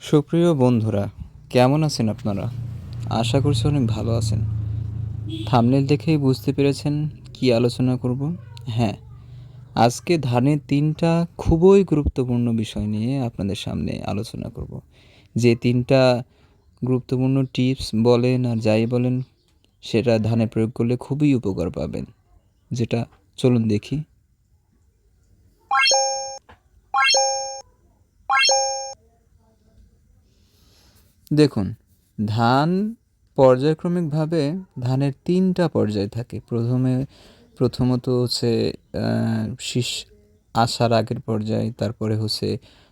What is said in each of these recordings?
সুপ্রিয় বন্ধুরা, কেমন আছেন আপনারা? আশা করছি অনেক ভালো আছেন। থাম্বনেল দেখেই বুঝতে পেরেছেন কি আলোচনা করব। হ্যাঁ, আজকে ধানের 3টা খুবই গুরুত্বপূর্ণ বিষয় নিয়ে আপনাদের সামনে আলোচনা করব। যে 3টা গুরুত্বপূর্ণ টিপস বলেন আর যাই বলেন, সেটা ধানে প্রয়োগ করলে খুবই উপকার পাবেন। যেটা চলুন দেখি। দেখুন, ধান পর্যায়ক্রমিকভাবে ধানের 3টা পর্যায় থাকে। প্রথমত হচ্ছে শীষ আসার আগের পর্যায়, তারপরে হচ্ছে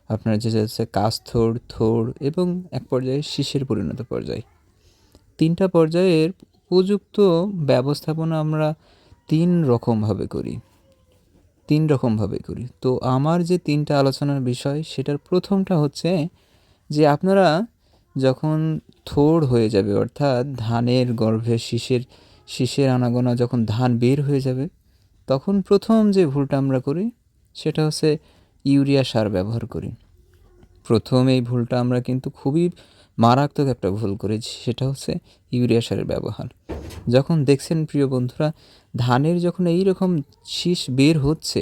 আপনার যেটা হচ্ছে কাস্থর, থোড় এবং এক পর্যায়ে শীষের পরিণত পর্যায়। 3টা পর্যায়ের উপযুক্ত ব্যবস্থাপনা আমরা 3 রকমভাবে করি। তো আমার যে 3টা আলোচনার বিষয়, সেটার প্রথমটা হচ্ছে যে আপনারা যখন থোড় হয়ে যাবে, অর্থাৎ ধানের গর্ভে শীষের আনাগোনা যখন ধান বের হয়ে যাবে, তখন প্রথম যে ভুলটা আমরা করি সেটা হচ্ছে ইউরিয়া সার ব্যবহার করি। প্রথম এই ভুলটা আমরা কিন্তু খুবই মারাত্মক একটা ভুল করেছি, সেটা হচ্ছে ইউরিয়া সারের ব্যবহার। যখন দেখছেন প্রিয় বন্ধুরা, ধানের যখন এই রকম শীষ বের হচ্ছে,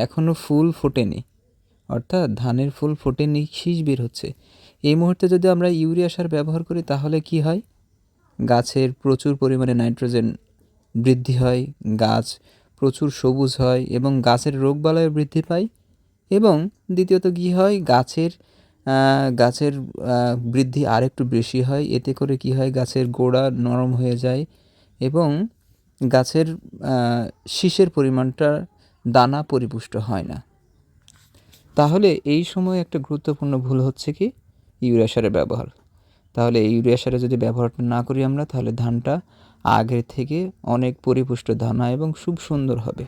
এখনও ফুল ফোটেনি, অর্থাৎ ধানের ফুল ফোটেনি, শীষ বের হচ্ছে, এই মুহূর্তে যদি আমরা ইউরিয়া সার ব্যবহার করি তাহলে কি হয়? গাছের প্রচুর পরিমাণে নাইট্রোজেন বৃদ্ধি হয়, গাছ প্রচুর সবুজ হয় এবং গাছের রোগবালাই বৃদ্ধি পায়। এবং দ্বিতীয়ত কী হয়, গাছের বৃদ্ধি আরেকটু বেশি হয়। এতে করে কি হয়, গাছের গোড়া নরম হয়ে যায় এবং গাছের শীষের পরিমাণটা দানা পরিপুষ্ট হয় না। তাহলে এই সময় একটা গুরুত্বপূর্ণ ভুল হচ্ছে কি, ইউরিয়া সারের ব্যবহার। তাহলে এই ইউরিয়া সারে যদি ব্যবহারটা না করি আমরা, তাহলে ধানটা আগের থেকে অনেক পরিপুষ্ট দানা এবং খুব সুন্দর হবে।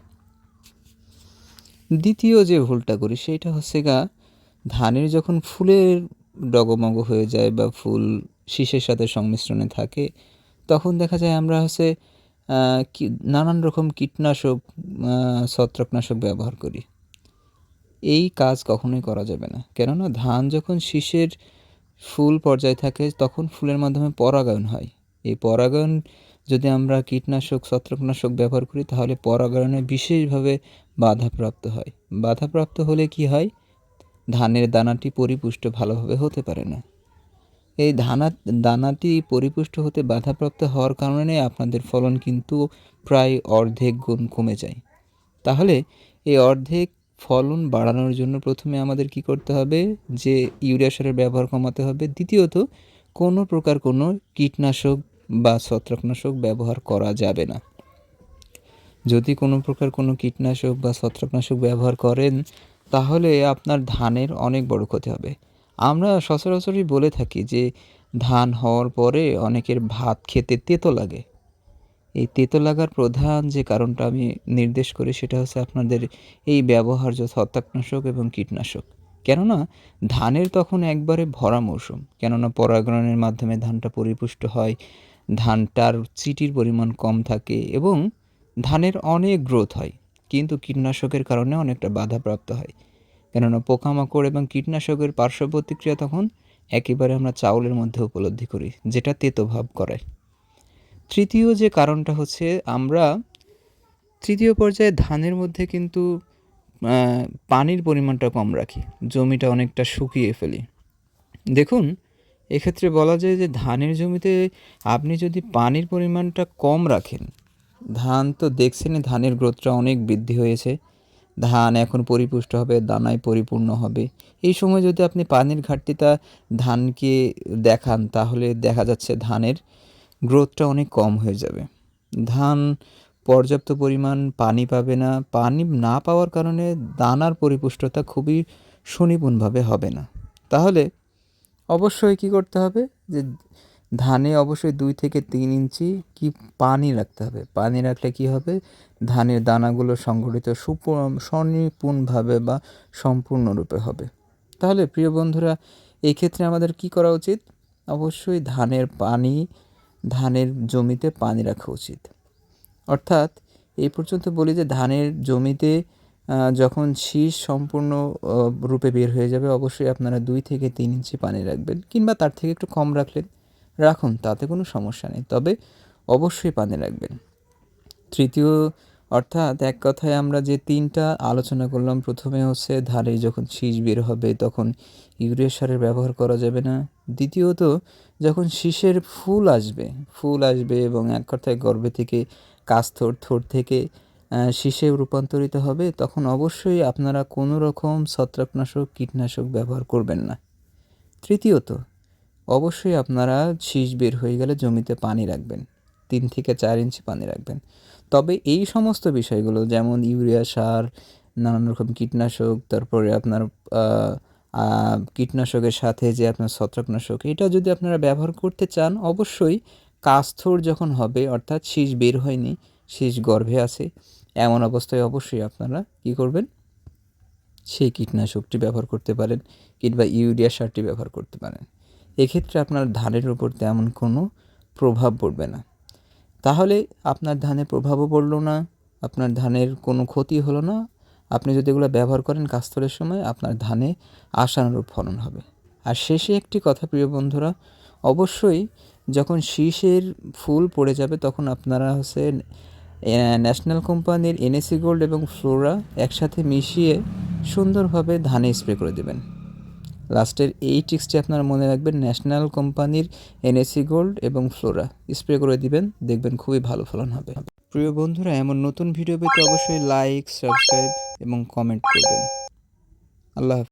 দ্বিতীয় যে ভুলটা করি সেটা হচ্ছে ধানের যখন ফুলের ডগমগ হয়ে যায় বা ফুল শীষের সাথে সংমিশ্রণে থাকে, তখন দেখা যায় আমরা নানান রকম কীটনাশক, ছত্রাকনাশক ব্যবহার করি। এই কাজ কখনোই করা যাবে না, কেননা ধান যখন শীষের ফুল পর্যায়ে থাকে তখন ফুলের মাধ্যমে পরাগায়ন হয়। এই পরাগায়ন যদি আমরা কীটনাশক, ছত্রাকনাশক ব্যবহার করি, তাহলে পরাগায়নে বিশেষভাবে বাধাপ্রাপ্ত হয়। বাধাপ্রাপ্ত হলে কি হয়, ধানের দানাটি পরিপুষ্ট ভালোভাবে হতে পারে না। এই দানাটি পরিপুষ্ট হতে বাধাপ্রাপ্ত হওয়ার কারণে আপনাদের ফলন কিন্তু প্রায় অর্ধেক গুণ কমে যায়। তাহলে এই অর্ধেক ফলন বাড়ানোর জন্য প্রথমে আমাদের কি করতে হবে, যে ইউরিয়া সারের ব্যবহার কমাতে হবে। দ্বিতীয়ত, কোনো কীটনাশক বা ছত্রাকনাশক ব্যবহার করা যাবে না। যদি কোনো কীটনাশক বা ছত্রাকনাশক ব্যবহার করেন, তাহলে আপনার ধানের অনেক বড় ক্ষতি হবে। আমরা সচরাচরই বলে থাকি যে ধান হওয়ার পরে অনেকের ভাত খেতে তেতো লাগে। এই তেতো লাগার প্রধান যে কারণটা আমি নির্দেশ করি সেটা হচ্ছে আপনাদের এই ব্যবহার্য ছত্রাকনাশক এবং কীটনাশক। কেননা ধানের তখন একবারে ভরা মৌসুম, কেননা পরাগায়নের মাধ্যমে ধানটা পরিপুষ্ট হয়, ধানটার চিটির পরিমাণ কম থাকে এবং ধানের অনেক গ্রোথ হয়, কিন্তু কীটনাশকের কারণে অনেকটা বাধাপ্রাপ্ত হয়। কেননা পোকামাকড় এবং কীটনাশকের পার্শ্ব প্রতিক্রিয়া তখন একেবারে আমরা চাউলের মধ্যে উপলব্ধি করি, যেটা তেতো ভাব করায়। তৃতীয় যে কারণটা হচ্ছে, আমরা তৃতীয় পর্যায়ে ধানের মধ্যে কিন্তু পানির পরিমাণটা কম রাখি, জমিটা অনেকটা শুকিয়ে ফেলি। দেখুন, এক্ষেত্রে বলা যায় যে ধানের জমিতে আপনি যদি পানির পরিমাণটা কম রাখেন, ধান তো দেখছেনই, ধানের গ্রোথটা অনেক বৃদ্ধি হয়েছে, ধান এখন পরিপুষ্ট হবে, দানায় পরিপূর্ণ হবে। এই সময় যদি আপনি পানির ঘাটতিটা ধানকে দেখান, তাহলে দেখা যাচ্ছে ধানের গ্রোথটা অনেক কম হয়ে যাবে। ধান পর্যাপ্ত পরিমাণ পানি পাবে না, পানি না পাওয়ার কারণে দানার পরিপুষ্টতা খুবই সুনিপুণভাবে হবে না। তাহলে অবশ্যই কী করতে হবে, যে ধানে অবশ্যই 2 থেকে 3 ইঞ্চি পানি রাখতে হবে। পানি রাখলে কি হবে, ধানের দানাগুলো সংগঠিত সুনিপুণভাবে বা সম্পূর্ণরূপে হবে। তাহলে প্রিয় বন্ধুরা, এই ক্ষেত্রে আমাদের কি করা উচিত? অবশ্যই ধানের জমিতে পানি রাখা উচিত। অর্থাৎ এই পর্যন্ত বলি যে ধানের জমিতে যখন শীষ সম্পূর্ণ রূপে বের হয়ে যাবে অবশ্যই আপনারা 2 থেকে 3 ইঞ্চি পানি রাখবেন, কিংবা তার থেকে একটু কম রাখুন, তাতে কোনো সমস্যা নেই, তবে অবশ্যই পানি রাখবেন। তৃতীয় অর্থাৎ এক কথায় আমরা যে 3টা আলোচনা করলাম, প্রথমে হচ্ছে ধানে যখন শীষ বের হবে তখন ইউরিয়া সারের ব্যবহার করা যাবে না। দ্বিতীয়ত যখন শীষের ফুল আসবে এবং এক কথায় গর্ভে থেকে কাস্থর থোর থেকে শীষে রূপান্তরিত হবে, তখন অবশ্যই আপনারা কোনো রকম ছত্রাকনাশক কীটনাশক ব্যবহার করবেন না। তৃতীয়ত অবশ্যই আপনারা শীষ বের হয়ে গেলে জমিতে পানি রাখবেন, 3 থেকে 4 ইঞ্চি পানি রাখবেন। তবে এই সমস্ত বিষয়গুলো যেমন ইউরিয়া সার, নানান রকম কীটনাশক, তারপরে আপনার কীটনাশকের সাথে যে আপনার ছত্রাকনাশক, এটা যদি আপনারা ব্যবহার করতে চান, অবশ্যই কাস্থর যখন হবে অর্থাৎ শীষ বের হয়নি, শীষ গর্ভে আছে, এমন অবস্থায় অবশ্যই আপনারা কী করবেন, সেই কীটনাশকটি ব্যবহার করতে পারেন, কিংবা ইউরিয়া সারটি ব্যবহার করতে পারেন। এক্ষেত্রে আপনার ধানের উপর তেমন কোনো প্রভাব পড়বে না। তাহলে আপনার ধানে প্রভাবও পড়লো না, আপনার ধানের কোনো ক্ষতি হলো না। আপনি যদি এগুলো ব্যবহার করেন কাস্তরের সময়, আপনার ধানে আশানুরূপ ফলন হবে। আর শেষে একটি কথা প্রিয় বন্ধুরা, অবশ্যই যখন শীষের ফুল পড়ে যাবে তখন আপনারা হচ্ছে ন্যাশনাল কোম্পানির NAC গোল্ড এবং ফ্লোরা একসাথে মিশিয়ে সুন্দরভাবে ধানে স্প্রে করে দেবেন। লাস্টের এই ট্রিক্সটি আপনারা মনে রাখবেন, ন্যাশনাল কোম্পানির NAC গোল্ড এবং ফ্লোরা স্প্রে করে দিবেন, দেখবেন খুবই ভালো ফলন হবে। প্রিয় বন্ধুরা, এমন নতুন ভিডিও পেতে অবশ্যই লাইক, সাবস্ক্রাইব এবং কমেন্ট করবেন। আল্লাহ হাফেজ।